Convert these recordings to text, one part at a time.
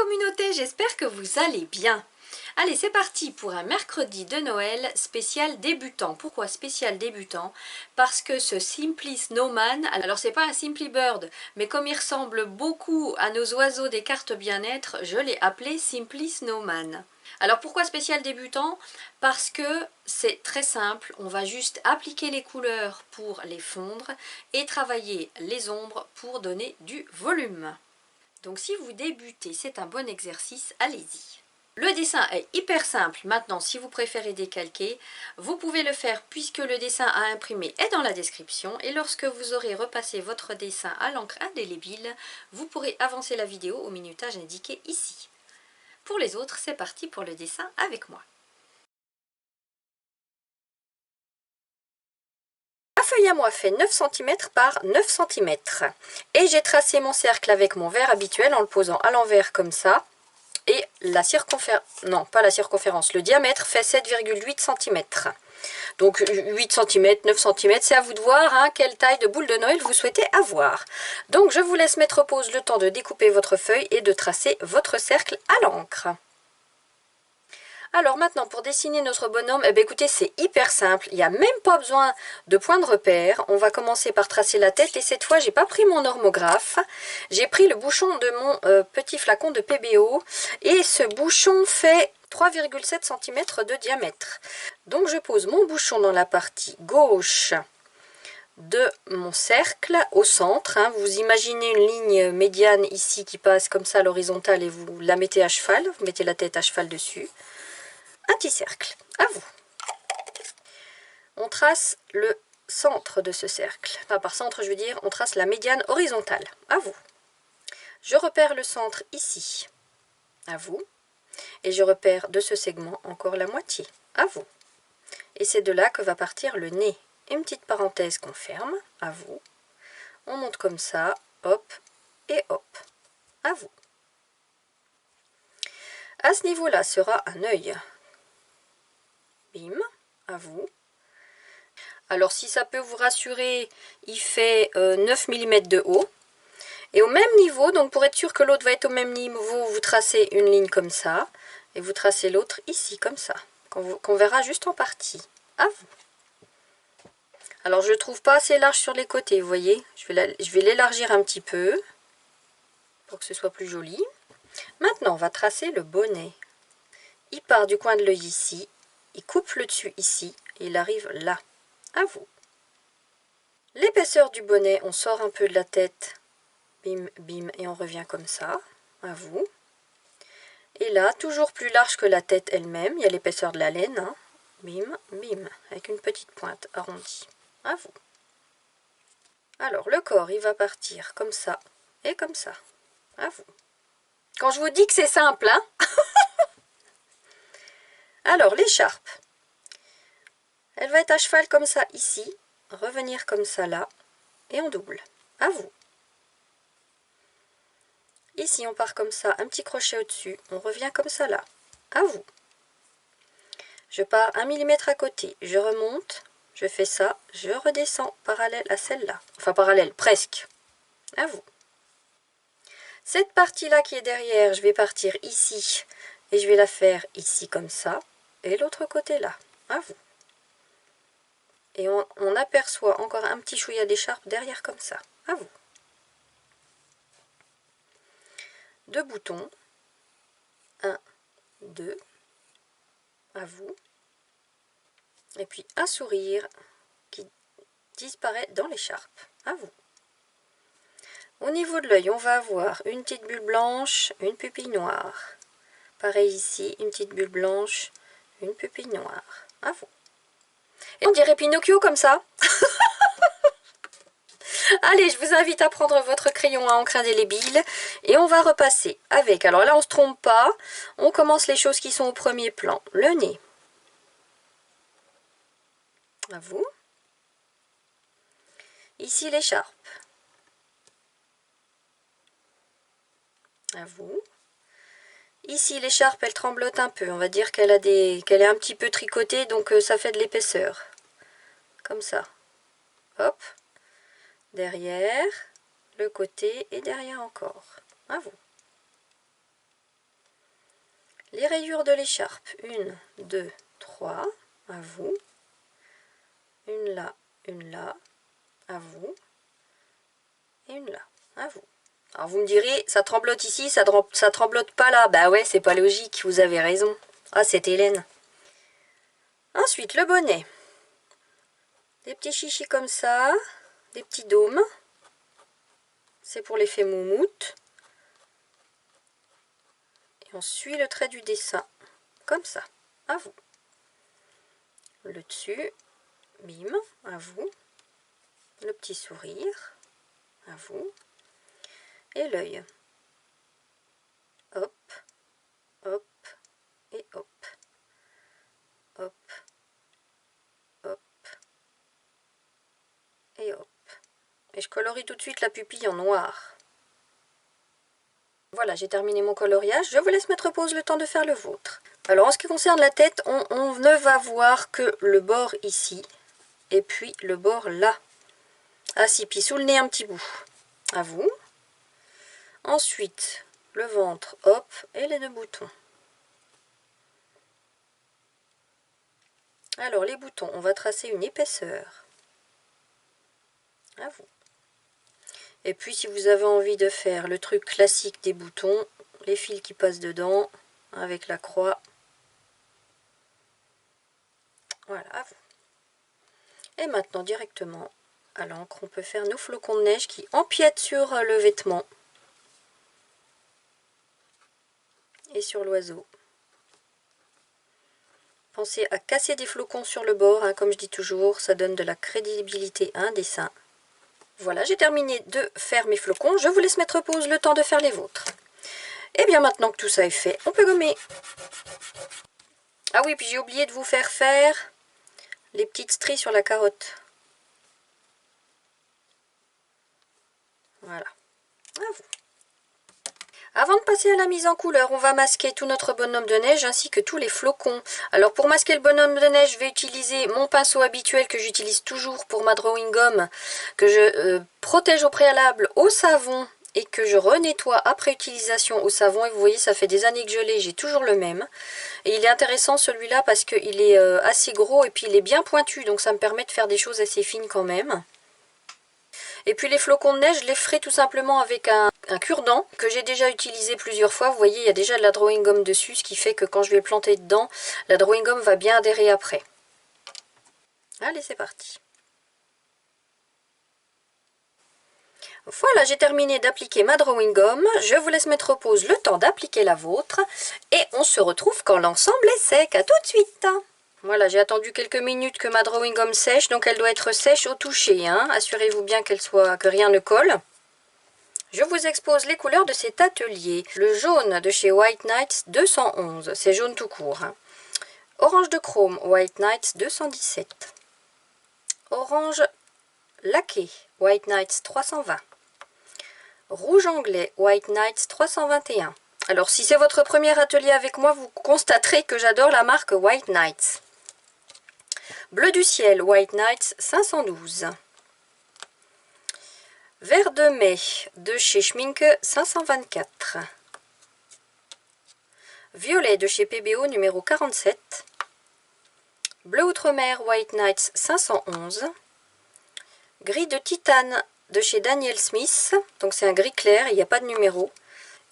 communauté, j'espère que vous allez bien. Allez, c'est parti pour un mercredi de Noël spécial débutant. Pourquoi spécial débutant? Parce que ce Simply Snowman, alors c'est pas un Simply Bird, mais comme il ressemble beaucoup à nos oiseaux des cartes bien-être, je l'ai appelé Simply Snowman. Alors pourquoi spécial débutant? Parce que c'est très simple, on va juste appliquer les couleurs pour les fondre et travailler les ombres pour donner du volume. Donc si vous débutez, c'est un bon exercice, allez-y. Le dessin est hyper simple. Maintenant, si vous préférez décalquer, vous pouvez le faire puisque le dessin à imprimer est dans la description. Et lorsque vous aurez repassé votre dessin à l'encre indélébile, vous pourrez avancer la vidéo au minutage indiqué ici. Pour les autres, c'est parti pour le dessin avec moi. Ma feuille à moi fait 9 cm par 9 cm. Et j'ai tracé mon cercle avec mon verre habituel en le posant à l'envers comme ça. Et la circonférence, non pas la circonférence, le diamètre fait 7,8 cm. Donc 8 cm, 9 cm, c'est à vous de voir hein, quelle taille de boule de Noël vous souhaitez avoir. Donc je vous laisse mettre pause le temps de découper votre feuille et de tracer votre cercle à l'encre. Alors maintenant pour dessiner notre bonhomme, eh bien, écoutez c'est hyper simple, il n'y a même pas besoin de point de repère. On va commencer par tracer la tête et cette fois j'ai pas pris mon normographe, j'ai pris le bouchon de mon petit flacon de PBO et ce bouchon fait 3,7 cm de diamètre. Donc je pose mon bouchon dans la partie gauche de mon cercle au centre, hein. Vous imaginez une ligne médiane ici qui passe comme ça à l'horizontale et vous la mettez à cheval, vous mettez la tête à cheval dessus. Un petit cercle, à vous. On trace le centre de ce cercle. Enfin, par centre, je veux dire, on trace la médiane horizontale. À vous. Je repère le centre ici. À vous. Et je repère de ce segment encore la moitié. À vous. Et c'est de là que va partir le nez. Une petite parenthèse qu'on ferme. À vous. On monte comme ça. Hop. Et hop. À vous. À ce niveau-là sera un œil. Bim. À vous. Alors si ça peut vous rassurer, il fait 9 mm de haut. Et au même niveau, donc pour être sûr que l'autre va être au même niveau, vous tracez une ligne comme ça. Et vous tracez l'autre ici, comme ça. Qu'on verra juste en partie. À vous. Alors je ne trouve pas assez large sur les côtés, vous voyez. Je vais l'élargir un petit peu. Pour que ce soit plus joli. Maintenant, on va tracer le bonnet. Il part du coin de l'œil ici. Il coupe le dessus ici. Et il arrive là. À vous. L'épaisseur du bonnet, on sort un peu de la tête, bim, bim, et on revient comme ça, à vous. Et là, toujours plus large que la tête elle-même, il y a l'épaisseur de la laine, hein. Bim, bim, avec une petite pointe arrondie, à vous. Alors, le corps, il va partir comme ça, et comme ça, à vous. Quand je vous dis que c'est simple, hein. Alors, l'écharpe, elle va être à cheval comme ça ici, revenir comme ça là, et on double, à vous. Ici, on part comme ça, un petit crochet au-dessus, on revient comme ça là, à vous. Je pars 1 mm à côté, je remonte, je fais ça, je redescends parallèle à celle-là. Enfin parallèle, presque, à vous. Cette partie-là qui est derrière, je vais partir ici, et je vais la faire ici comme ça, et l'autre côté là, à vous. Et on aperçoit encore un petit chouïa d'écharpe derrière comme ça, à vous. 2 boutons, 1, 2, à vous, et puis un sourire qui disparaît dans l'écharpe, à vous. Au niveau de l'œil, on va avoir une petite bulle blanche, une pupille noire. Pareil ici, une petite bulle blanche, une pupille noire, à vous. Et on dirait Pinocchio comme ça. Allez, je vous invite à prendre votre crayon à encre indélébile et on va repasser avec, alors là on ne se trompe pas, on commence les choses qui sont au premier plan. Le nez, à vous. Ici l'écharpe, à vous. Ici l'écharpe elle tremblote un peu, on va dire qu'elle est un petit peu tricotée donc ça fait de l'épaisseur. Comme ça, hop. Derrière, le côté et derrière encore, à vous. les rayures de l'écharpe. 1, 2, 3, à vous. Une là, à vous. Et une là, à vous. Alors vous me direz, ça tremblote ici, ça tremblote pas là. Bah ouais, c'est pas logique, vous avez raison. Ah, c'est Hélène. Ensuite, le bonnet. Des petits chichis comme ça, des petits dômes. C'est pour l'effet moumoute. Et on suit le trait du dessin, comme ça, à vous. Le dessus, bim, à vous. Le petit sourire, à vous. Et l'œil. Hop, hop, et hop. Hop, hop, et hop. Et je colorie tout de suite la pupille en noir. Voilà, j'ai terminé mon coloriage. Je vous laisse mettre pause le temps de faire le vôtre. Alors, en ce qui concerne la tête, on ne va voir que le bord ici. Et puis le bord là. Ah si, puis sous le nez un petit bout. À vous. Ensuite, le ventre, hop, et les 2 boutons. Alors, les boutons, on va tracer une épaisseur. À vous. Et puis, si vous avez envie de faire le truc classique des boutons, les fils qui passent dedans, avec la croix. Voilà, à vous. Et maintenant, directement à l'encre, on peut faire nos flocons de neige qui empiètent sur le vêtement. Et sur l'oiseau. Pensez à casser des flocons sur le bord, hein, comme je dis toujours, ça donne de la crédibilité à un dessin. Voilà, j'ai terminé de faire mes flocons. Je vous laisse mettre pause le temps de faire les vôtres. Et bien maintenant que tout ça est fait, on peut gommer. Ah oui, puis j'ai oublié de vous faire les petites stries sur la carotte. Voilà, à vous. Avant de passer à la mise en couleur, on va masquer tout notre bonhomme de neige ainsi que tous les flocons. Alors pour masquer le bonhomme de neige, je vais utiliser mon pinceau habituel que j'utilise toujours pour ma drawing gum, que je protège au préalable au savon et que je renettoie après utilisation au savon. Et vous voyez, ça fait des années que je l'ai, j'ai toujours le même. Et il est intéressant celui-là parce qu'il est assez gros et puis il est bien pointu, donc ça me permet de faire des choses assez fines quand même. Et puis les flocons de neige, je les ferai tout simplement avec un cure-dent que j'ai déjà utilisé plusieurs fois. Vous voyez, il y a déjà de la drawing gum dessus, ce qui fait que quand je vais planter dedans, la drawing gum va bien adhérer après. Allez, c'est parti. Voilà, j'ai terminé d'appliquer ma drawing gum. Je vous laisse mettre pause le temps d'appliquer la vôtre. Et on se retrouve quand l'ensemble est sec. À tout de suite. Voilà, j'ai attendu quelques minutes que ma drawing gum sèche, donc elle doit être sèche au toucher, hein. Assurez-vous bien que rien ne colle. Je vous expose les couleurs de cet atelier. Le jaune de chez White Nights 211, c'est jaune tout court. Hein. Orange de chrome White Nights 217. Orange laqué White Nights 320. Rouge anglais White Nights 321. Alors si c'est votre premier atelier avec moi, vous constaterez que j'adore la marque White Nights. Bleu du ciel White Nights 512. Vert de mai de chez Schminke 524. Violet de chez PBO numéro 47. Bleu outre-mer White Nights 511. Gris de titane de chez Daniel Smith. Donc c'est un gris clair, il n'y a pas de numéro.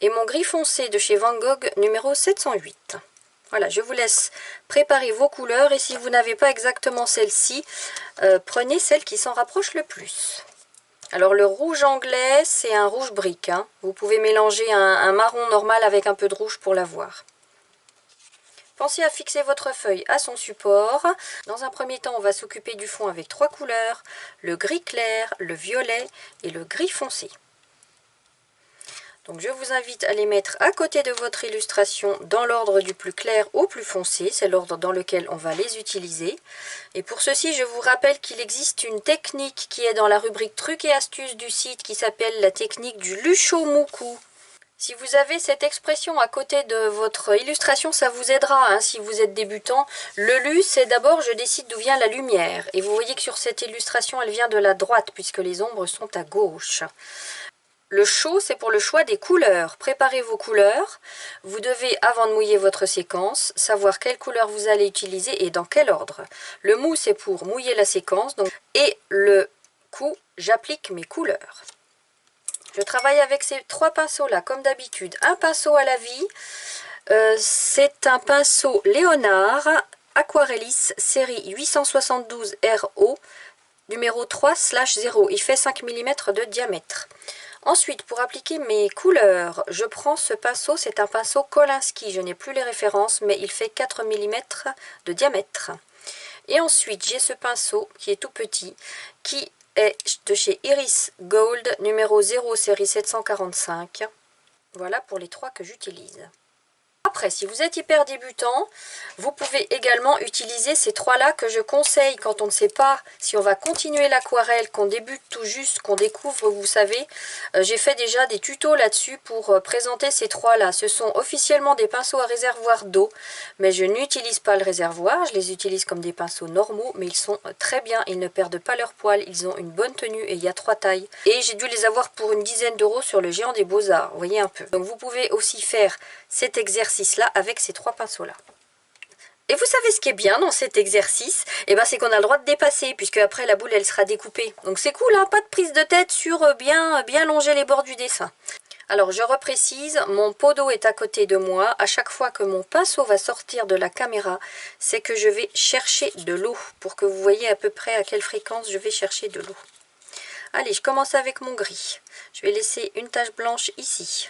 Et mon gris foncé de chez Van Gogh numéro 708. Voilà, je vous laisse préparer vos couleurs et si vous n'avez pas exactement celle-ci, prenez celle qui s'en rapproche le plus. Alors le rouge anglais, c'est un rouge brique. Hein. Vous pouvez mélanger un marron normal avec un peu de rouge pour l'avoir. Pensez à fixer votre feuille à son support. Dans un premier temps, on va s'occuper du fond avec 3 couleurs. Le gris clair, le violet et le gris foncé. Donc je vous invite à les mettre à côté de votre illustration dans l'ordre du plus clair au plus foncé. C'est l'ordre dans lequel on va les utiliser. Et pour ceci, je vous rappelle qu'il existe une technique qui est dans la rubrique trucs et astuces du site qui s'appelle la technique du Lushomuku. Si vous avez cette expression à côté de votre illustration, ça vous aidera hein, si vous êtes débutant. Le lu, c'est d'abord je décide d'où vient la lumière. Et vous voyez que sur cette illustration, elle vient de la droite puisque les ombres sont à gauche. Le chaud, c'est pour le choix des couleurs. Préparez vos couleurs. Vous devez, avant de mouiller votre séquence, savoir quelle couleur vous allez utiliser et dans quel ordre. Le mou, c'est pour mouiller la séquence. Donc, et le coup, j'applique mes couleurs. Je travaille avec ces 3 pinceaux-là, comme d'habitude. Un pinceau à la vie. C'est un pinceau Léonard Aquarellis série 872 RO numéro 3/0. Il fait 5 mm de diamètre. Ensuite, pour appliquer mes couleurs, je prends ce pinceau, c'est un pinceau Kolinsky, je n'ai plus les références, mais il fait 4 mm de diamètre. Et ensuite, j'ai ce pinceau qui est tout petit, qui est de chez Iris Gold, numéro 0, série 745. Voilà pour les 3 que j'utilise. Après, si vous êtes hyper débutant, vous pouvez également utiliser ces 3-là que je conseille quand on ne sait pas si on va continuer l'aquarelle, qu'on débute tout juste, qu'on découvre, vous savez. J'ai fait déjà des tutos là-dessus pour présenter ces 3-là. Ce sont officiellement des pinceaux à réservoir d'eau, mais je n'utilise pas le réservoir. Je les utilise comme des pinceaux normaux, mais ils sont très bien. Ils ne perdent pas leur poil, ils ont une bonne tenue et il y a 3 tailles. Et j'ai dû les avoir pour une dizaine d'euros sur le Géant des Beaux-Arts, vous voyez un peu. Donc vous pouvez aussi faire cet exercice-là avec ces 3 pinceaux-là. Et vous savez ce qui est bien dans cet exercice? Eh ben, c'est qu'on a le droit de dépasser, puisque après la boule, elle sera découpée. Donc c'est cool, hein, pas de prise de tête sur bien longer les bords du dessin. Alors je reprécise, mon pot d'eau est à côté de moi. À chaque fois que mon pinceau va sortir de la caméra, c'est que je vais chercher de l'eau, pour que vous voyez à peu près à quelle fréquence je vais chercher de l'eau. Allez, je commence avec mon gris. Je vais laisser une tache blanche ici.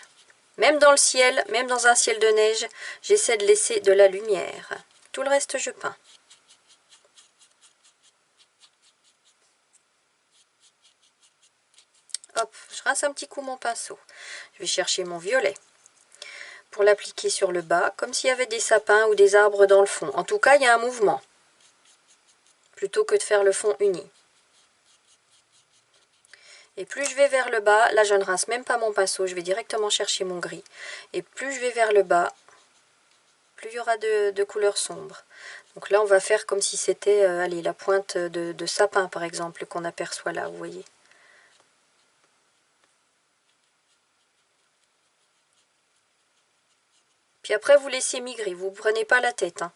Même dans le ciel, même dans un ciel de neige, j'essaie de laisser de la lumière. Tout le reste, je peins. Hop, je rince un petit coup mon pinceau. Je vais chercher mon violet pour l'appliquer sur le bas, comme s'il y avait des sapins ou des arbres dans le fond. En tout cas, il y a un mouvement, plutôt que de faire le fond uni. Et plus je vais vers le bas, là je ne rince même pas mon pinceau, je vais directement chercher mon gris. Et plus je vais vers le bas, plus il y aura de couleurs sombres. Donc là on va faire comme si c'était allez, la pointe de sapin par exemple qu'on aperçoit là, vous voyez. Puis après vous laissez mi-gris, vous ne prenez pas la tête. Hein.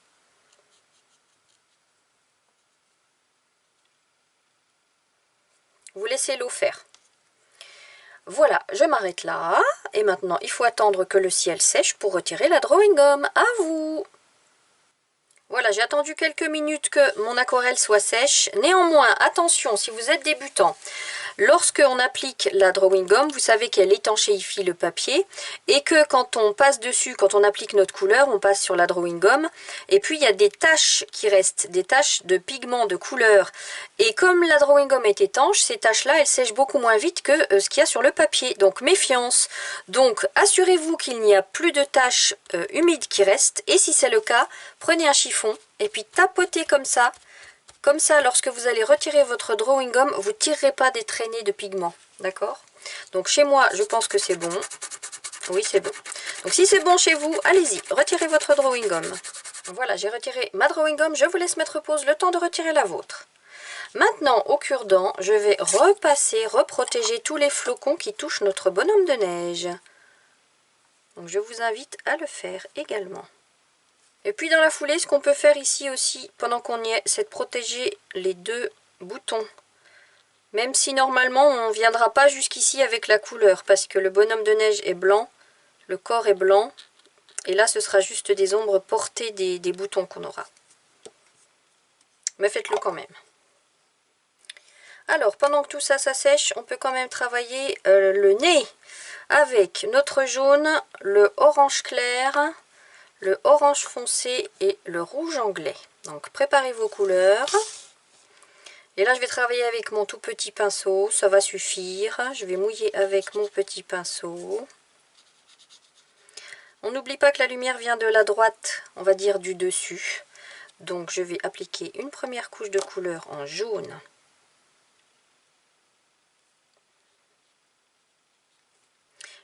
Vous laissez l'eau faire. Voilà, je m'arrête là. Et maintenant, il faut attendre que le ciel sèche pour retirer la drawing gum. À vous! Voilà, j'ai attendu quelques minutes que mon aquarelle soit sèche. Néanmoins, attention, si vous êtes débutant, lorsque on applique la drawing gum, vous savez qu'elle étanchéifie le papier et que quand on passe dessus, quand on applique notre couleur, on passe sur la drawing gum et puis il y a des taches qui restent, des taches de pigments, de couleur. Et comme la drawing gum est étanche, ces taches-là, elles sèchent beaucoup moins vite que ce qu'il y a sur le papier. Donc méfiance. Donc assurez-vous qu'il n'y a plus de taches humides qui restent et si c'est le cas, prenez un chiffon et puis tapotez comme ça. Comme ça, lorsque vous allez retirer votre drawing gum, vous ne tirerez pas des traînées de pigments. D'accord? Donc chez moi, je pense que c'est bon. Oui, c'est bon. Donc si c'est bon chez vous, allez-y, retirez votre drawing gum. Voilà, j'ai retiré ma drawing gum. Je vous laisse mettre pause le temps de retirer la vôtre. Maintenant, au cure-dent, je vais repasser, reprotéger tous les flocons qui touchent notre bonhomme de neige. Donc je vous invite à le faire également. Et puis dans la foulée, ce qu'on peut faire ici aussi, pendant qu'on y est, c'est de protéger les 2 boutons. Même si normalement, on ne viendra pas jusqu'ici avec la couleur, parce que le bonhomme de neige est blanc, le corps est blanc, et là, ce sera juste des ombres portées des boutons qu'on aura. Mais faites-le quand même. Alors, pendant que tout ça, ça sèche, on peut quand même travailler le nez avec notre jaune, le orange clair, le orange foncé et le rouge anglais. Donc préparez vos couleurs. Et là je vais travailler avec mon tout petit pinceau, ça va suffire. Je vais mouiller avec mon petit pinceau. On n'oublie pas que la lumière vient de la droite, on va dire du dessus. Donc je vais appliquer une première couche de couleur en jaune.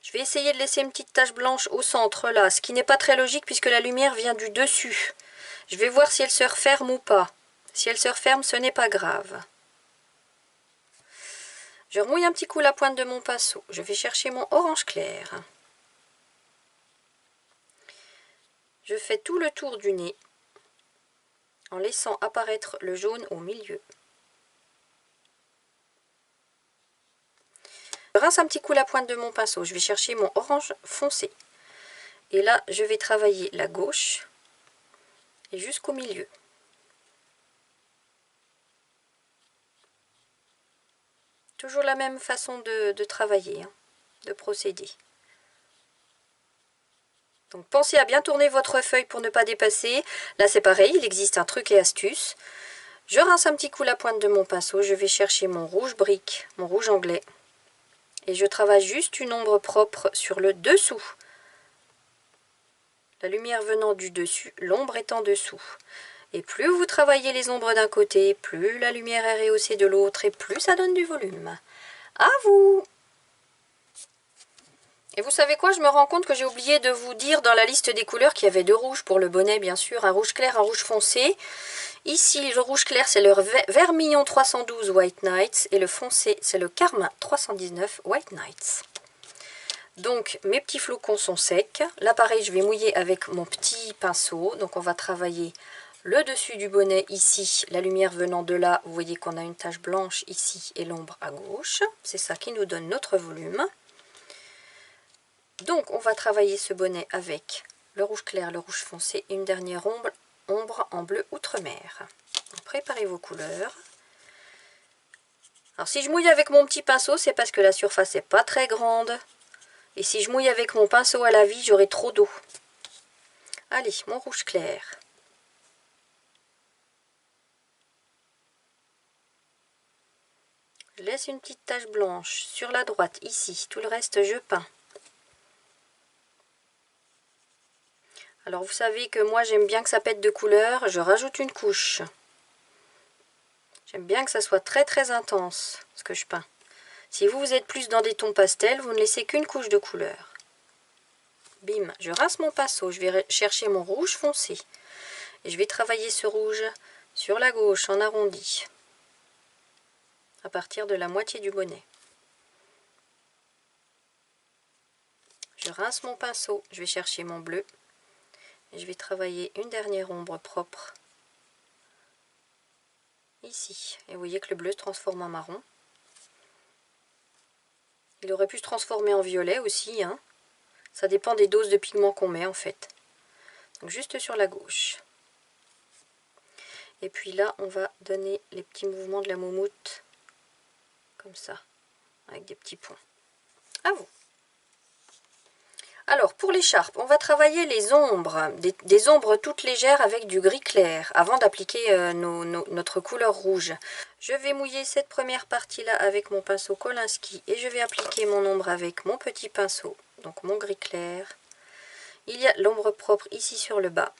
Je vais essayer de laisser une petite tache blanche au centre là, ce qui n'est pas très logique puisque la lumière vient du dessus. Je vais voir si elle se referme ou pas. Si elle se referme, ce n'est pas grave. Je remouille un petit coup la pointe de mon pinceau. Je vais chercher mon orange clair. Je fais tout le tour du nez en laissant apparaître le jaune au milieu. Je rince un petit coup la pointe de mon pinceau. Je vais chercher mon orange foncé. Et là, je vais travailler la gauche et jusqu'au milieu. Toujours la même façon de travailler, hein, de procéder. Donc pensez à bien tourner votre feuille pour ne pas dépasser. Là c'est pareil, il existe un truc et astuce. Je rince un petit coup la pointe de mon pinceau, je vais chercher mon rouge brique, mon rouge anglais. Et je travaille juste une ombre propre sur le dessous. La lumière venant du dessus, l'ombre est en dessous. Et plus vous travaillez les ombres d'un côté, plus la lumière est rehaussée de l'autre et plus ça donne du volume. À vous! Et vous savez quoi, je me rends compte que j'ai oublié de vous dire dans la liste des couleurs qu'il y avait deux rouges pour le bonnet, bien sûr, un rouge clair, un rouge foncé. Ici, le rouge clair, c'est le Vermillon 312 White Nights et le foncé, c'est le Carmin 319 White Nights. Donc, mes petits flocons sont secs. Là, pareil, je vais mouiller avec mon petit pinceau. Donc, on va travailler le dessus du bonnet ici, la lumière venant de là. Vous voyez qu'on a une tache blanche ici et l'ombre à gauche. C'est ça qui nous donne notre volume. Donc on va travailler ce bonnet avec le rouge clair, le rouge foncé et une dernière ombre en bleu outre-mer. Préparez vos couleurs. Alors si je mouille avec mon petit pinceau, c'est parce que la surface n'est pas très grande. Et si je mouille avec mon pinceau à la vie, j'aurai trop d'eau. Allez, mon rouge clair. Je laisse une petite tache blanche sur la droite, ici. Tout le reste, je peins. Alors vous savez que moi j'aime bien que ça pète de couleur, je rajoute une couche. J'aime bien que ça soit très très intense ce que je peins. Si vous êtes plus dans des tons pastels, vous ne laissez qu'une couche de couleur. Bim, je rince mon pinceau, je vais chercher mon rouge foncé. Et je vais travailler ce rouge sur la gauche en arrondi. À partir de la moitié du bonnet. Je rince mon pinceau, je vais chercher mon bleu. Et je vais travailler une dernière ombre propre ici. Et vous voyez que le bleu se transforme en marron. Il aurait pu se transformer en violet aussi, hein. Ça dépend des doses de pigments qu'on met en fait. Donc juste sur la gauche. Et puis là, on va donner les petits mouvements de la moumoute. Comme ça. Avec des petits points. À vous. Alors, pour l'écharpe, on va travailler les ombres, des ombres toutes légères avec du gris clair, avant d'appliquer notre couleur rouge. Je vais mouiller cette première partie-là avec mon pinceau Kolinsky et je vais appliquer mon ombre avec mon petit pinceau, donc mon gris clair. Il y a l'ombre propre ici sur le bas.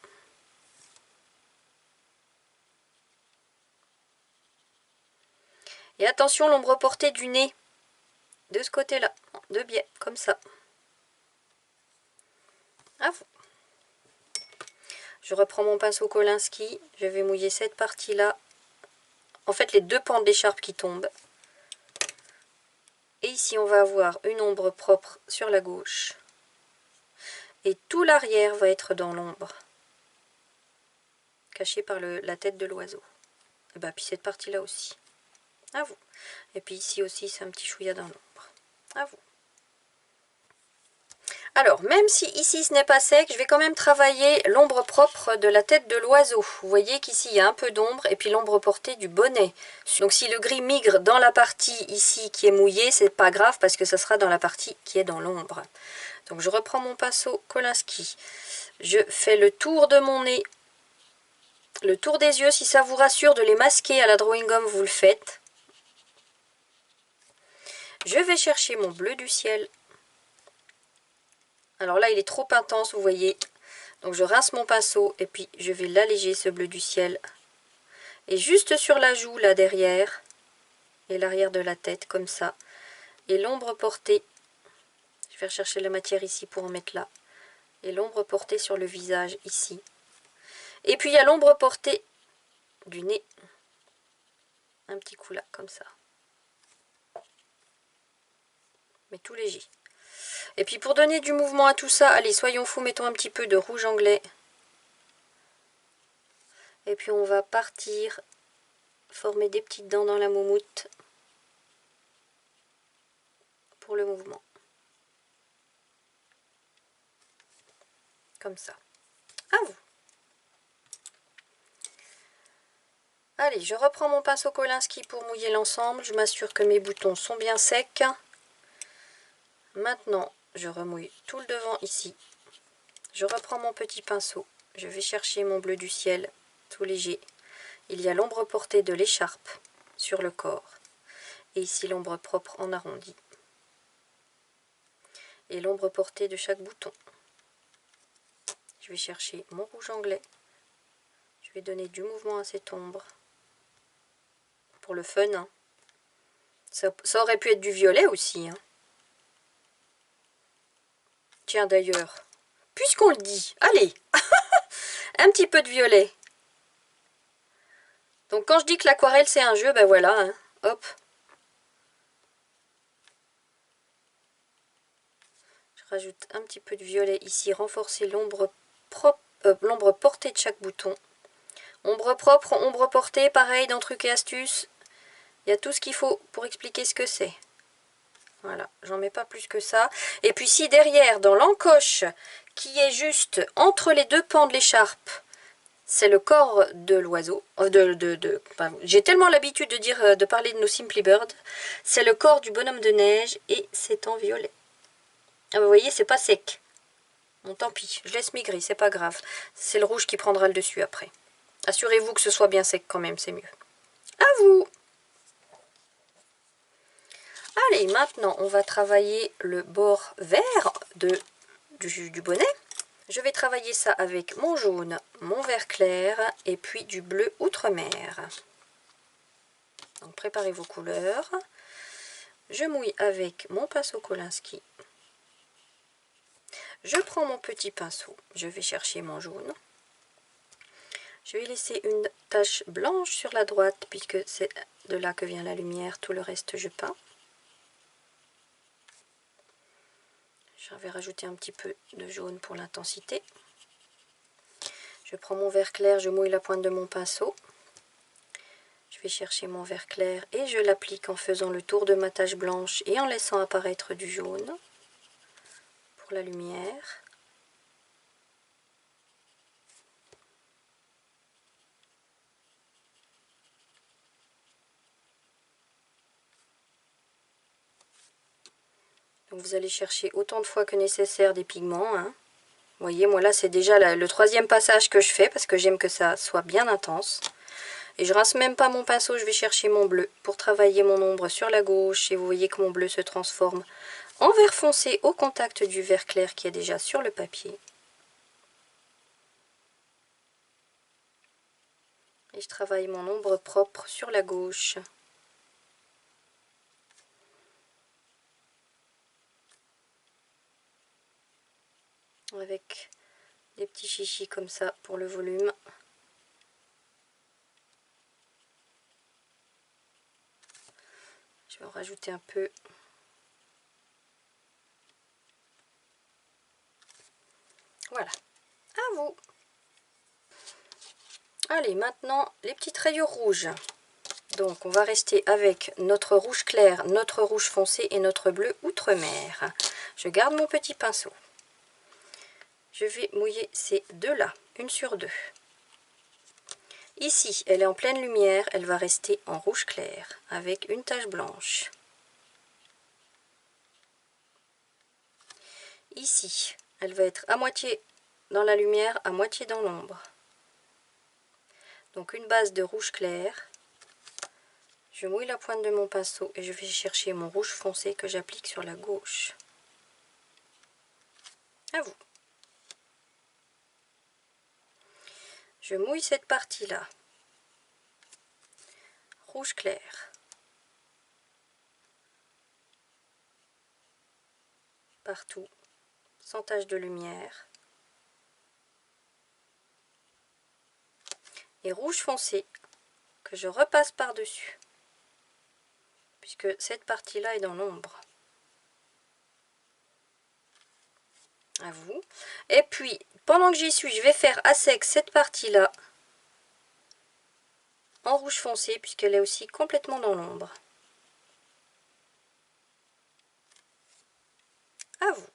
Et attention, l'ombre portée du nez, de ce côté-là, de biais, comme ça. À vous. Je reprends mon pinceau Kolinsky, je vais mouiller cette partie-là. En fait, les deux pans de l'écharpe qui tombent. Et ici, on va avoir une ombre propre sur la gauche. Et tout l'arrière va être dans l'ombre. Caché par la tête de l'oiseau. Et bien, puis cette partie-là aussi. À vous. Et puis ici aussi, c'est un petit chouïa dans l'ombre. À vous. Alors, même si ici ce n'est pas sec, je vais quand même travailler l'ombre propre de la tête de l'oiseau. Vous voyez qu'ici il y a un peu d'ombre et puis l'ombre portée du bonnet. Donc si le gris migre dans la partie ici qui est mouillée, c'est pas grave parce que ça sera dans la partie qui est dans l'ombre. Donc je reprends mon pinceau Kolinsky. Je fais le tour de mon nez, le tour des yeux. Si ça vous rassure de les masquer à la drawing gum, vous le faites. Je vais chercher mon bleu du ciel. Alors là, il est trop intense, vous voyez. Donc je rince mon pinceau et puis je vais l'alléger, ce bleu du ciel. Et juste sur la joue, là derrière, et l'arrière de la tête, comme ça. Et l'ombre portée, je vais rechercher la matière ici pour en mettre là. Et l'ombre portée sur le visage, ici. Et puis il y a l'ombre portée du nez. Un petit coup là, comme ça. mais tout léger. Et puis pour donner du mouvement à tout ça, allez, soyons fous, mettons un petit peu de rouge anglais. Et puis on va partir former des petites dents dans la moumoute pour le mouvement. Comme ça. À vous. Allez, je reprends mon pinceau Kolinsky pour mouiller l'ensemble. Je m'assure que mes boutons sont bien secs. Maintenant, je remouille tout le devant ici. Je reprends mon petit pinceau. Je vais chercher mon bleu du ciel, tout léger. Il y a l'ombre portée de l'écharpe sur le corps. Et ici l'ombre propre en arrondi. Et l'ombre portée de chaque bouton. Je vais chercher mon rouge anglais. Je vais donner du mouvement à cette ombre. Pour le fun, hein. Ça aurait pu être du violet aussi, hein. Tiens d'ailleurs, puisqu'on le dit, allez, un petit peu de violet. Donc quand je dis que l'aquarelle c'est un jeu, ben voilà, hein. Hop. Je rajoute un petit peu de violet ici, renforcer l'ombre propre, l'ombre portée de chaque bouton. Ombre propre, ombre portée, pareil dans trucs et astuces. Il y a tout ce qu'il faut pour expliquer ce que c'est. Voilà, j'en mets pas plus que ça. Et puis si derrière, dans l'encoche, qui est juste entre les deux pans de l'écharpe, c'est le corps de l'oiseau. J'ai tellement l'habitude de dire, de parler de nos Simply Birds. C'est le corps du bonhomme de neige et c'est en violet. Ah, vous voyez, c'est pas sec. Bon, tant pis, je laisse migrer, c'est pas grave. C'est le rouge qui prendra le dessus après. Assurez-vous que ce soit bien sec quand même, c'est mieux. À vous! Allez, maintenant, on va travailler le bord vert du bonnet. Je vais travailler ça avec mon jaune, mon vert clair et puis du bleu outre-mer. Donc, préparez vos couleurs. Je mouille avec mon pinceau Kolinsky. Je prends mon petit pinceau. Je vais chercher mon jaune. Je vais laisser une tache blanche sur la droite puisque c'est de là que vient la lumière. Tout le reste, je peins. Je vais rajouter un petit peu de jaune pour l'intensité. Je prends mon vert clair, je mouille la pointe de mon pinceau. Je vais chercher mon vert clair et je l'applique en faisant le tour de ma tache blanche et en laissant apparaître du jaune pour la lumière. Donc vous allez chercher autant de fois que nécessaire des pigments, hein. Vous voyez, moi là c'est déjà le troisième passage que je fais parce que j'aime que ça soit bien intense. Et je rince même pas mon pinceau, je vais chercher mon bleu pour travailler mon ombre sur la gauche. Et vous voyez que mon bleu se transforme en vert foncé au contact du vert clair qui est déjà sur le papier. Et je travaille mon ombre propre sur la gauche. Avec des petits chichis comme ça pour le volume. Je vais en rajouter un peu. Voilà, à vous. Allez, maintenant les petites rayures rouges. Donc on va rester avec notre rouge clair, notre rouge foncé et notre bleu outre-mer. Je garde mon petit pinceau. Je vais mouiller ces deux-là, une sur deux. Ici, elle est en pleine lumière, elle va rester en rouge clair, avec une tache blanche. Ici, elle va être à moitié dans la lumière, à moitié dans l'ombre. Donc une base de rouge clair. Je mouille la pointe de mon pinceau et je vais chercher mon rouge foncé que j'applique sur la gauche. À vous. Je mouille cette partie-là. Rouge clair. Partout, sans tache de lumière. Et rouge foncé que je repasse par-dessus. Puisque cette partie-là est dans l'ombre. À vous. Et puis, pendant que j'y suis, je vais faire à sec cette partie-là en rouge foncé, puisqu'elle est aussi complètement dans l'ombre. À vous.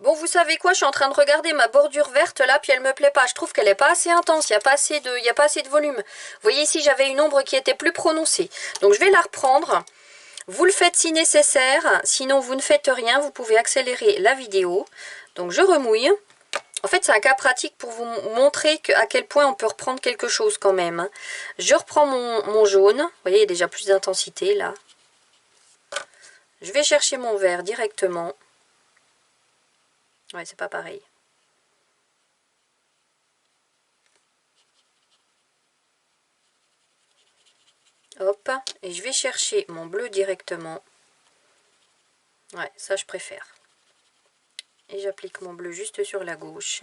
Bon, vous savez quoi, je suis en train de regarder ma bordure verte là, puis elle me plaît pas. Je trouve qu'elle est pas assez intense, il n'y a pas assez de volume. Vous voyez ici, j'avais une ombre qui était plus prononcée. Donc je vais la reprendre. Vous le faites si nécessaire, sinon vous ne faites rien, vous pouvez accélérer la vidéo. Donc je remouille. En fait, c'est un cas pratique pour vous montrer à quel point on peut reprendre quelque chose quand même. Je reprends mon jaune. Vous voyez, il y a déjà plus d'intensité là. Je vais chercher mon vert directement. Ouais, c'est pas pareil. Hop, et je vais chercher mon bleu directement. Ouais, ça je préfère. Et j'applique mon bleu juste sur la gauche.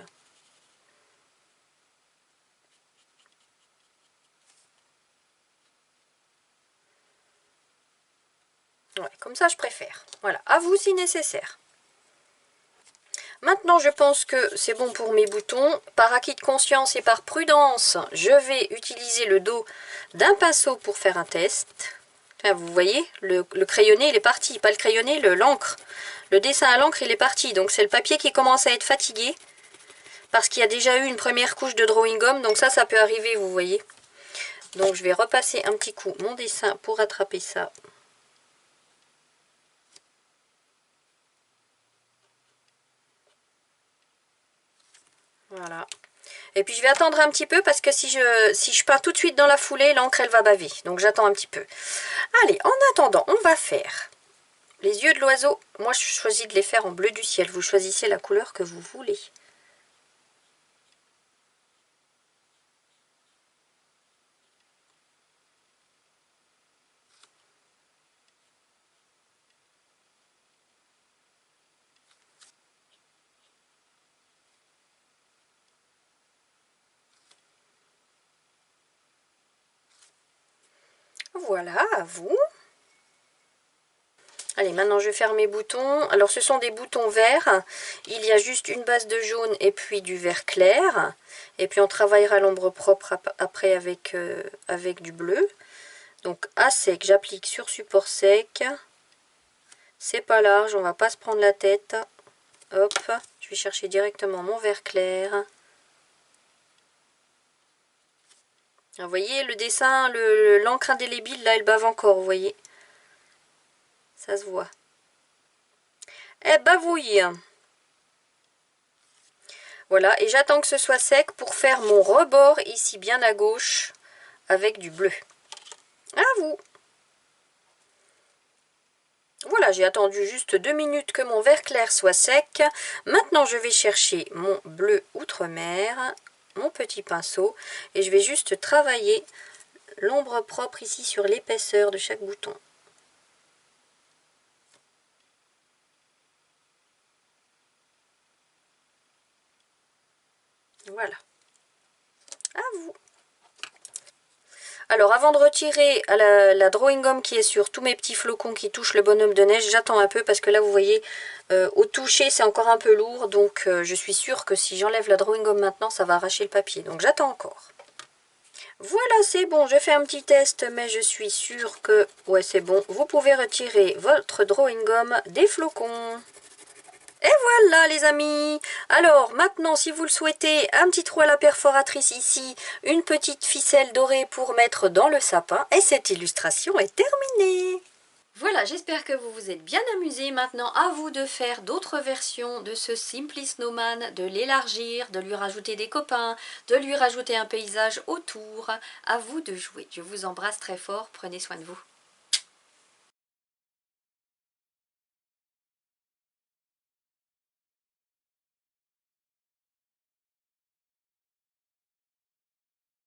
Ouais, comme ça je préfère. Voilà, à vous si nécessaire. Maintenant, je pense que c'est bon pour mes boutons. Par acquis de conscience et par prudence, je vais utiliser le dos d'un pinceau pour faire un test. Là, vous voyez, le crayonné, il est parti. Pas le crayonné, l'encre. Le dessin à l'encre, il est parti. Donc, c'est le papier qui commence à être fatigué. Parce qu'il y a déjà eu une première couche de drawing gum. Donc ça peut arriver, vous voyez. Donc, je vais repasser un petit coup mon dessin pour rattraper ça. Voilà. Et puis je vais attendre un petit peu parce que si je pars tout de suite dans la foulée, l'encre elle va baver. Donc j'attends un petit peu. Allez, en attendant, on va faire les yeux de l'oiseau. Moi je choisis de les faire en bleu du ciel. Vous choisissez la couleur que vous voulez. Voilà, à vous. Allez, maintenant je vais faire mes boutons. Alors ce sont des boutons verts. Il y a juste une base de jaune et puis du vert clair. Et puis on travaillera l'ombre propre après avec du bleu. Donc à sec, j'applique sur support sec. C'est pas large, on va pas se prendre la tête. Hop, je vais chercher directement mon vert clair. Vous voyez le dessin, l'encre indélébile, là elle bave encore, vous voyez. Ça se voit. Elle bavouille. Voilà, et j'attends que ce soit sec pour faire mon rebord ici bien à gauche avec du bleu. À vous. Voilà, j'ai attendu juste 2 minutes que mon vert clair soit sec. Maintenant, je vais chercher mon bleu outre-mer, mon petit pinceau, et je vais juste travailler l'ombre propre ici sur l'épaisseur de chaque bouton. Voilà. À vous. Alors, avant de retirer la drawing gum qui est sur tous mes petits flocons qui touchent le bonhomme de neige, j'attends un peu parce que là, vous voyez, au toucher, c'est encore un peu lourd. Donc, je suis sûre que si j'enlève la drawing gum maintenant, ça va arracher le papier. Donc, j'attends encore. Voilà, c'est bon. Je fais un petit test, mais je suis sûre que... Ouais, c'est bon. Vous pouvez retirer votre drawing gum des flocons. Et voilà les amis. Alors maintenant si vous le souhaitez, un petit trou à la perforatrice ici, une petite ficelle dorée pour mettre dans le sapin et cette illustration est terminée. Voilà, j'espère que vous vous êtes bien amusés. Maintenant, à vous de faire d'autres versions de ce Simply Snowman, de l'élargir, de lui rajouter des copains, de lui rajouter un paysage autour. À vous de jouer. Je vous embrasse très fort, prenez soin de vous.